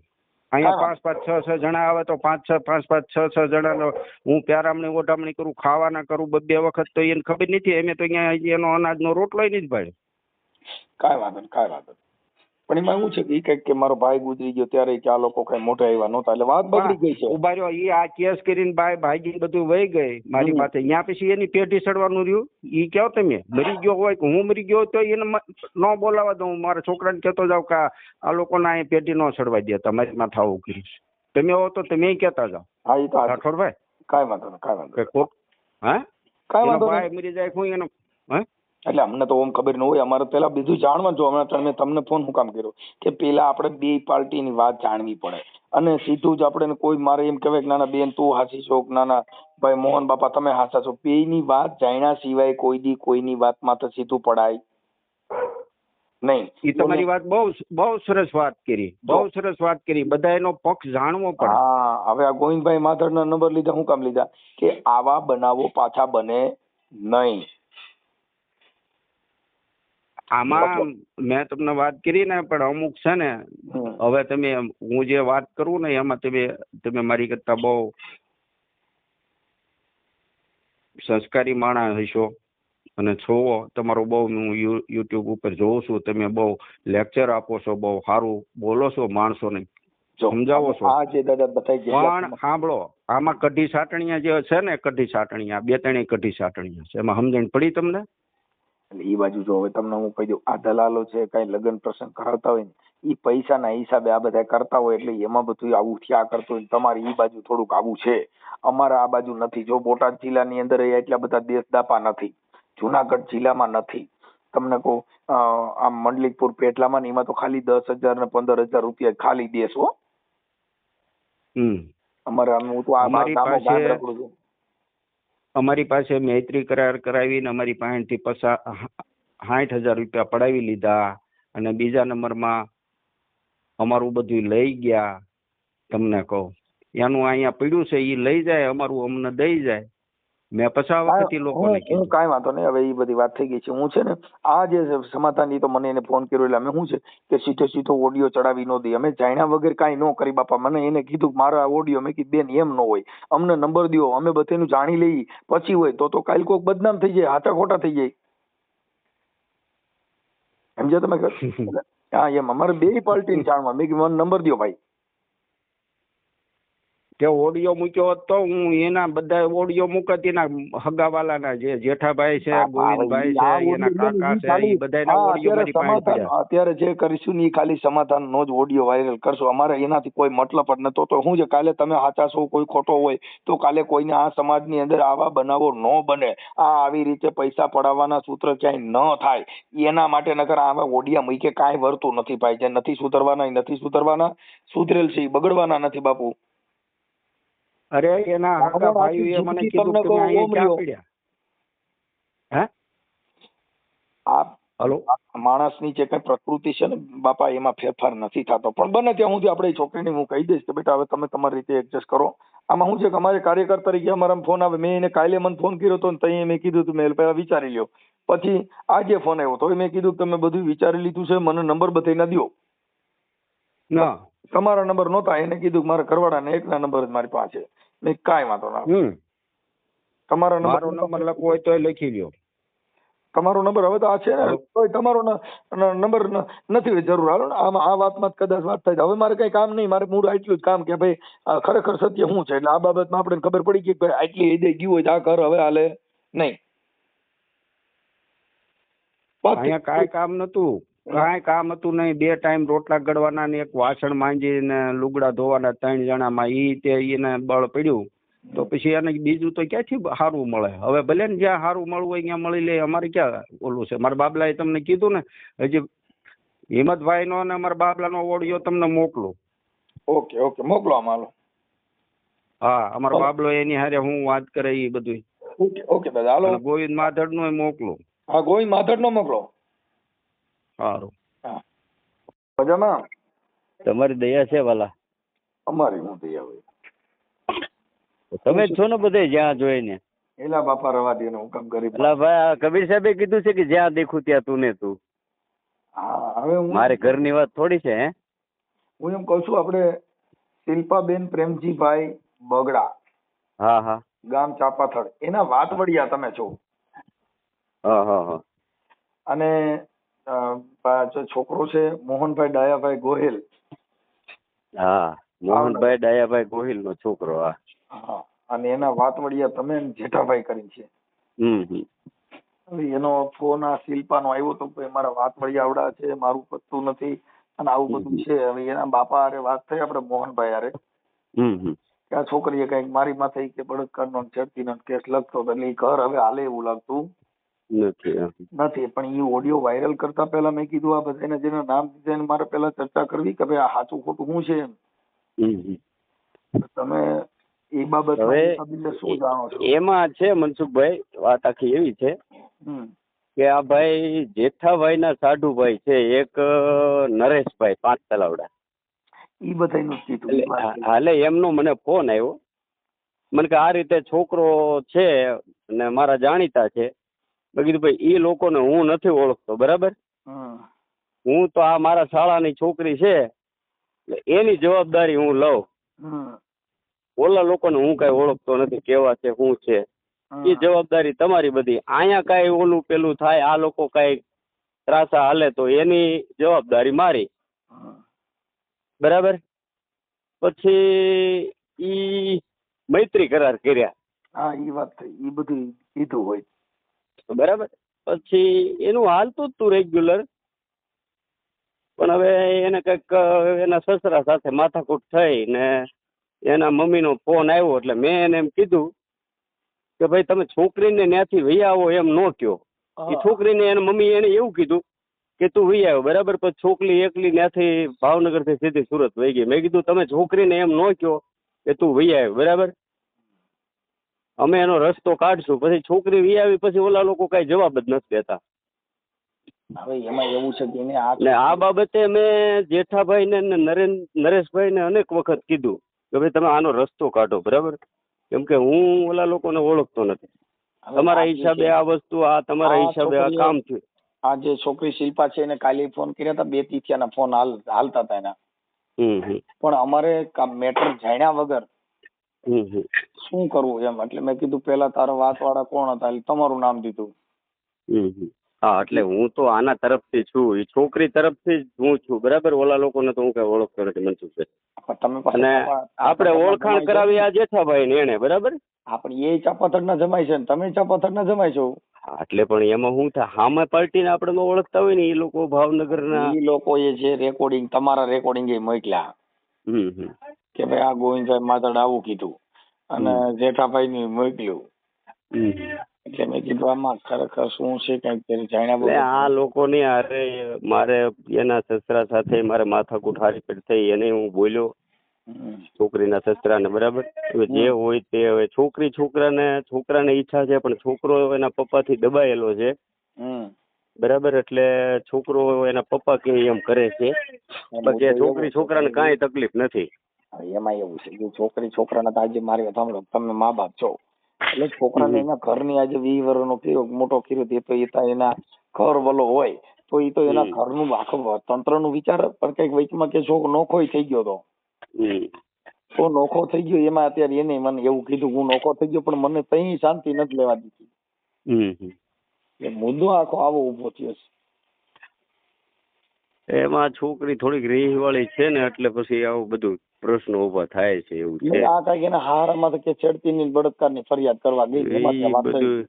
અહીંયા 5-5 6-6 જણા આવે તો 5-5 6-6 જણા હું પ્યારામણી ઓઢામણી કરું, ખાવાના કરું 2 વખત, તો એને ખબર નથી. અમે તો અહીંયા એનો અનાજનો રોટલો નથી ભાઈ. કાંઈ વાંધો પણ એમાં એવું છે કે ઈ કઈક કે મારો ભાઈ ગુજરી ગયો ત્યારે કે આ લોકો કઈ મોટા આવ્યા નહોતા એટલે વાત બગડી ગઈ છે. ઉભા રહ્યો, એ આ કેસ કરીને ભાઈજી બધું વહી ગઈ મારી પાસે. અહીંયા પછી એની પેઢી સડવાનું રહ્યું. ઈ કહો તમે મરી ગયો હોય કે હું મરી ગયો તો એને ન બોલાવા દઉં. મારા છોકરાને કહેતો જાવ કે આ લોકોને અહીં પેઢી ન સડવા દે, તમારી માથે આવું કરીશ. તમે હો તો તમે કહેતા જાઓ. હા એ તો રાઠોડભાઈ કાંઈ વાંધો હા કાંઈ વાંધો ભાઈ મરી જાય હું એનો એટલે અમને તો ખબર ન હોય. અમારે પેલા બીજું જાણવા જો હમણાં મેં તમને ફોન હું કામ કર્યો કે પેલા આપણે 2 પાર્ટીની વાત જાણવી પડે અને સીધું જ આપણે કોઈ મારે એમ કહેવાય કે નાના બેન તું હાચી છો, નાના ભાઈ મોહન બાપા તમે હાચા છો, બેયની વાત જાણ્યા સિવાય કોઈની વાતમાં તો સીધું પડાય નહીં. એ તમારી વાત બહુ સરસ વાત કરી. બધા એનો પક્ષ જાણવો પડે. હા, હવે આ ગોવિંદભાઈ માધડના નંબર લીધા હું કામ લીધા કે આવા બનાવો પાછા બને નહીં. આમાં મેં તમને વાત કરી ને, પણ અમુક છે ને હવે તમે હું જે વાત કરું ને એમાં તમે મારી કરતા બહુ સંસ્કારી માણસ હશો અને છો. તમારું બહુ હું યુટ્યુબ ઉપર જોઉં છું, તમે બહુ લેક્ચર આપો છો, બહુ સારું બોલો છો, માણસોને સમજાવો છો. પણ સાંભળો, આમાં કઢી સાટણીયા જે છે ને, કઢી સાટણીયા 2-3 કઢી સાટણીયા છે, એમાં સમજણ પડી તમને? એટલે એ બાજુ જો હવે તમને હું કહી દઉં, આ દલાલો છે કઈ લગ્ન પ્રસંગ કરાવતા હોય ને એ પૈસાના હિસાબે આ બધા કરતા હોય એટલે એમાં બધું આવું થયા કરતું હોય. તમારી એ બાજુ થોડુંક આવું છે, અમારા આ બાજુ નથી. જો બોટાદ જિલ્લાની અંદર એટલા બધા દેશદાપા નથી, જુનાગઢ જિલ્લામાં નથી. તમને કહું આમ મંડલીકપુર પેટલામાં એમાં તો ખાલી 10,000 ને 15,000 રૂપિયા ખાલી દેશો. અમારે હું તો અમારી પાસે મૈત્રી કરાર કરાવીને અમારી પાસેથી 60,000 રૂપિયા પડાવી લીધા. અને બીજા નંબરમાં અમારું બધું લઈ ગયા. તમને કહું એનું અહીંયા પડ્યું છે, એ લઈ જાય, અમારું અમને દઈ જાય. મેં પછા વખત લોકોને કીધું કાંઈ વાંધો નહીં. હવે એ બધી વાત થઈ ગઈ છે. હું છે ને આ જે સમાધાન તો મને એને ફોન કર્યો એટલે અમે શું છે કે સીધો ઓડિયો ચડાવી ન દઈએ. અમે જાણ્યા વગર કાંઈ ન કરી બાપા. મને એને કીધું મારા ઓડિયો, મેં કીધું બેન એમ ન હોય, અમને નંબર દો, અમે બધાનું જાણી લઈએ, પછી હોય તો કાલ કોક બદનામ થઈ જાય, હાચા ખોટા થઈ જાય. સમજ્યા તમે? હા એમ અમારે બે પાર્ટીને જાણવા. મેં કીધું મને નંબર દો ભાઈ. કે ઓડિયો મૂક્યો હોત તો હું એના બધા ઓડિયો મૂકત એના હગાવાલાના, જે જેઠાભાઈ છે, ગોવિંદભાઈ છે, એના કાકા છે, એ બધાના ઓડિયો મારી પાસે પડ્યા. અત્યારે જે કરીશું ને એ ખાલી સમાધાન નો જ ઓડિયો વાયરલ કરશો. અમારે એનાથી કોઈ મતલબ જ નતો. તો શું છે કાલે તમે સાચા છો, કોઈ ખોટો હોય તો કાલે કોઈને આ સમાજની અંદર આવા બનાવો ન બને, આ આવી રીતે પૈસા પડાવવાના સૂત્ર ક્યાંય ન થાય એના માટે. નકર આવા ઓડિયા મૂકે કાંઈ વરતું નથી ભાઈ. જે નથી સુધરવાના એ નથી સુધરવાના, સુધરેલ છે એ બગડવાના નથી બાપુ. અરે એના હગા ભાઈઓએ મને કીધું કે અહીંયા ક્યાં પડ્યા. હે હલો, માણસની જે કઈ પ્રકૃતિ છે ને બાપા એમાં ફેરફાર નથી થતો. પણ બને ત્યાં સુધી આપણે છોકરીને હું કહી દઈશ કે બેટા હવે તમે તમારી રીતે એડજસ્ટ કરો. આમાં શું છે કે અમારે કાર્યકર તરીકે અમારા ફોન આવે. મેં એને કાલે મને ફોન કર્યો હતો ને ત્યાં મેં કીધું તું મેં પહેલા વિચારી લ્યો. પછી આજે ફોન આવ્યો તો મેં કીધું કે તમે બધું વિચારી લીધું છે, મને નંબર બધાના દો. ના તમારા નંબર નહોતા. એને કીધું મારા ઘરવાળાને એકના નંબર જ મારી પાસે. મેં કાંઈ વાંધો ના. તમારો નંબર લખવો હોય તો લખી લ્યો. તમારો નંબર હવે તો આ છે ને, કોઈ તમારો નંબર નથી જરૂર. હાલો ને આમાં આ વાતમાં કદાચ વાત થાય. હવે મારે કઈ કામ નહીં. મારે મૂળ આટલું જ કામ કે ભાઈ ખરેખર સત્ય શું છે. એટલે આ બાબતમાં આપણે ખબર પડી કે ભાઈ આટલી એદે ગયું હોય તો આ ઘર હવે હાલે નહીં. અહીંયા કાંઈ કામ નતું, કાંઈ કામ હતું નહીં. 2 ટાઈમ રોટલા ગળવાના ને એક વાસણ માંજીને લુગડા ધોવાના 3 જણામાં. એને બળ પડ્યું તો પછી એને બીજું તો ક્યાંથી સારું મળે. હવે ભલે ને જ્યાં સારું મળવું હોય ત્યાં મળી લે. અમારે ક્યાં ઓલું છે. મારા બાબલાએ તમને કીધું ને, હજી હિંમતભાઈ નો અને અમારા બાબલાનો ઓડિયો તમને મોકલું. ઓકે ઓકે મોકલો આમાં. હા અમારો બાબલો એની હારે હું વાત કરે એ બધું. ઓકે ઓકે દાદા હાલો. ગોવિંદ માધડ નો મોકલું. હા ગોવિંદ માધડ નો મોકલો. સારું. હા મજામાં? તમારી દયા છે વાલા. અમારી હું દયા હોય. તમે જ છો ને બધે જ્યાં જોઈને. એલા બાપા રવા દે હું કામ કરી. એલા ભાઈ કબીર સાહેબે કીધું છે કે જ્યાં દેખું ત્યાં તું ને તું. હા હવે હું મારે ઘરની વાત થોડી છે. હે હું એમ કઉ છું આપણે શિલ્પાબેન પ્રેમજીભાઈ બગડા. હા હા ગામ ચાપાથળ. એના વાતવડિયા તમે છો. હા હા હા. અને છોકરો છે મોહનભાઈ ડાયાભાઈ ગોહિલ. હા મોહનભાઈ ડાયાભાઈ ગોહિલ નો છોકરો. હા હા અને એના વાતવડિયા તમે જેઠાભાઈ કરી છે. હવે એનો ફોન આ શિલ્પાનો આવ્યો તો મારા વાતવડિયા આવડા છે, મારું પત્તું નથી અને આવું બધું છે. હવે એના બાપા હારે વાત થઈ આપણે મોહનભાઈ હારે કે આ છોકરીએ કઈક મારી માથે કે બળાત્કારનો છેડતીનો કેસ લખતો એટલે એ ઘર હવે હાલે એવું લાગતું નથી. પણ એ ઓડિયો વાયરલ કરતા પહેલા મેં કીધું આ બધાને જેના નામ દીધા એને મારે પહેલા ચર્ચા કરવી કે ભાઈ આ સાચું ખોટું શું છે. તમે એ બાબત શું જાણો છો? એમાં છે મનસુખભાઈ, વાત આખી એવી છે કે આ ભાઈ જેઠાભાઈ ના સાઢુભાઈ છે એક નરેશભાઈ 5 તલાવડા. ઈ બધાનું હાલે એમનો મને ફોન આવ્યો. મને કે આ રીતે છોકરો છે અને મારા જાણીતા છે. મેં કીધું ભાઈ એ લોકોને હું નથી ઓળખતો બરાબર. હું તો આ મારા શાળાની છોકરી છે એની જવાબદારી હું લઉં. ઓલા લોકોને હું કઈ ઓળખતો નથી કેવા છે શું છે. એ જવાબદારી તમારી બધી. અહીંયા કઈ ઓલું પેલું થાય આ લોકો કઈ ત્રાસા હાલે તો એની જવાબદારી મારી બરાબર. પછી ઈ મૈત્રી કરાર કર્યા. હા ઈ વાત થઈ. ઈ બધું કીધું હોય બરાબર. પછી એનું હાલતું જ તું રેગ્યુલર. પણ હવે એને કઈક એના સસરા સાથે માથાકૂટ થઈ ને એના મમ્મીનો ફોન આવ્યો એટલે મેં એને એમ કીધું કે ભાઈ તમે છોકરીને ત્યાંથી વહી આવો એમ ન કહો. એ છોકરીને એના મમ્મી એને એવું કીધું કે તું વહી આવ્યો બરાબર. પછી છોકરી એકલી ત્યાંથી ભાવનગર થી સીધી સુરત વહી ગઈ. મેં કીધું તમે છોકરીને એમ ન કહો કે તું વહી આવ્યો બરાબર. અમે એનો રસ્તો કાઢશું. પછી છોકરી વહી આવી પછી ઓલા લોકો કઈ જવાબ જ નથી દેતા હવે એમાં એવું છે કે એને આ ને આ બાબતે મેં જેઠાભાઈ ને નરેશભાઈ ને અનેક વખત કીધું કે ભાઈ તમે આનો રસ્તો કાઢો, બરાબર, કેમ કે હું ઓલા લોકોને ઓળખતો નથી. તમારા હિસાબે આ વસ્તુ, આ તમારા હિસાબે આ કામ થયું. આ જે છોકરી શિલ્પા છે એને કાલે ફોન કર્યા હતા, 2 તિથિયાના ફોન હાલતા હતા એના. પણ અમારે મેટર જાણ્યા વગર શું કરવું એમ, એટલે મેં કીધું પેલા તારા વાતવાળા કોણ હતા, એટલે તમારું નામ દીધું. હા, એટલે હું તો આના તરફથી છું, એ છોકરી તરફથી જ હું છું, બરાબર. ઓલા લોકોને તો હું કઈ ઓળખતો નથી મનસુખભાઈ. અને આપણે ઓળખાણ કરાવી આ જેઠાભાઈ ને એને, બરાબર. આપણે એ ચાપાથડ ના જમાય છે ને તમે ચાપાથડ ના જમાય છો. એટલે પણ એમાં શું થાય, હામે પાર્ટી ને આપણે ઓળખતા હોય ને, એ લોકો ભાવનગર ના, એ લોકો એ જે રેકોર્ડિંગ, તમારા રેકોર્ડિંગ એ મોકલ્યા કે ભાઈ આ ગોવિંદભાઈ માતડ આવું કીધું અને જેઠાભાઈ ની મોકલ્યું. એટલે મેં કીધું આમાં ખરેખર શું છે કઈક જાણ્યા. આ લોકોની અરે મારે એના સસરા સાથે મારે માથાકૂટ હારી થઈ, એને હું બોલ્યો છોકરીના સસરાને, બરાબર. જે હોય તે, હવે છોકરાને ઈચ્છા છે પણ છોકરો એના પપ્પાથી દબાયેલો છે, બરાબર. એટલે છોકરો એના પપ્પા કે એમ કરે છે, બાકી છોકરાને કાંઈ તકલીફ નથી. એમાં એવું છે કે છોકરી છોકરાને તો આજે મારી સાંભળો, તમે મા બાપ છો એટલે છોકરાને એના ઘરની આજે 20 વર્ષનો કર્યો, મોટો કર્યો, તે તો એના ઘર વાળો હોય તો એ તો એના ઘરનું આખું તંત્રનું વિચાર. પણ કઈક વચમાં કે છોકરો નોખો થઈ ગયો તો નોખો થઈ ગયો, એમાં અત્યારે એને મને એવું કીધું હું નોખો થઈ ગયો, પણ મને તઈ શાંતિ નથી લેવા દીધી. મુદ્દો આખો આવો ઉભો થયો છે. એમાં છોકરી થોડીક રીહ વાળી છે ને, એટલે પછી આવું બધું પ્રશ્નો ઉભા થાય છે. એવું છે આ કઈક એના હારામાં તો કે છેડતી ની બળાત્કાર ની ફરિયાદ કરવા ગઈ, બધું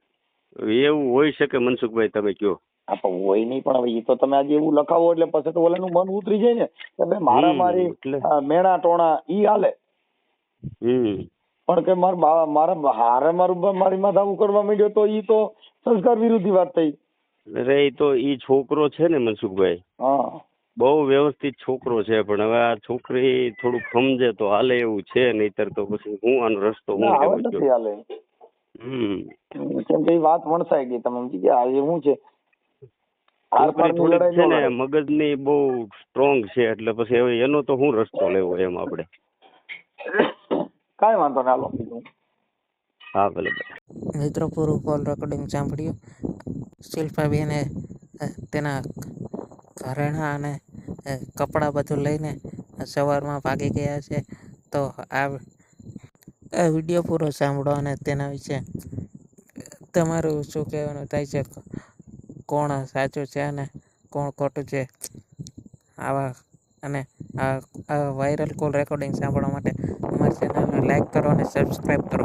એવું હોય શકે મનસુખભાઈ, તમે કયો. હોય નહીં, પણ હવે એ તો તમે આજે એવું લખાવો એટલે પછી તો ઓલાનું મન ઉતરી જાય ને કે ભાઈ મારા મારી મેણા ટોણા ઈ હાલે. પણ કે મારા હારે મારી માથે આવું કરવા માંડ્યો તો ઈ તો સંસ્કાર વિરોધી વાત થઈ. અરે એ તો ઈ છોકરો છે ને મનસુખભાઈ, બહુ વ્યવસ્થિત છોકરો છે, પણ હવે આ છોકરી થોડુંક સમજે તો હાલે એવું છે, નહીતર તો પછી હું આનો રસ્તો હું નથી હાલે. કેમ કે વાત વણસાઈ ગઈ, તમે સમજી ગયા. આજે શું છે, થોડીક છે ને મગજની બહુ સ્ટ્રોંગ છે, એટલે પછી હવે એનો તો હું રસ્તો લેવો એમ આપણે. કાંઈ વાંધો ના લો. હા ભલે. મિત્રો, પૂરું કોલ રેકોર્ડિંગ સાંભળ્યું. શિલ્પાબેને તેના ઘરેણા અને કપડાં બધું લઈને સવારમાં ભાગી ગયા છે. તો આ વિડીયો પૂરો સાંભળો અને તેના વિશે તમારું શું કહેવાનું થાય છે, કોણ સાચું છે અને કોણ ખોટું છે. આવા અને આ વાયરલ કોલ રેકોર્ડિંગ સાંભળવા માટે અમારી ચેનલને લાઈક કરો અને સબસ્ક્રાઈબ કરો.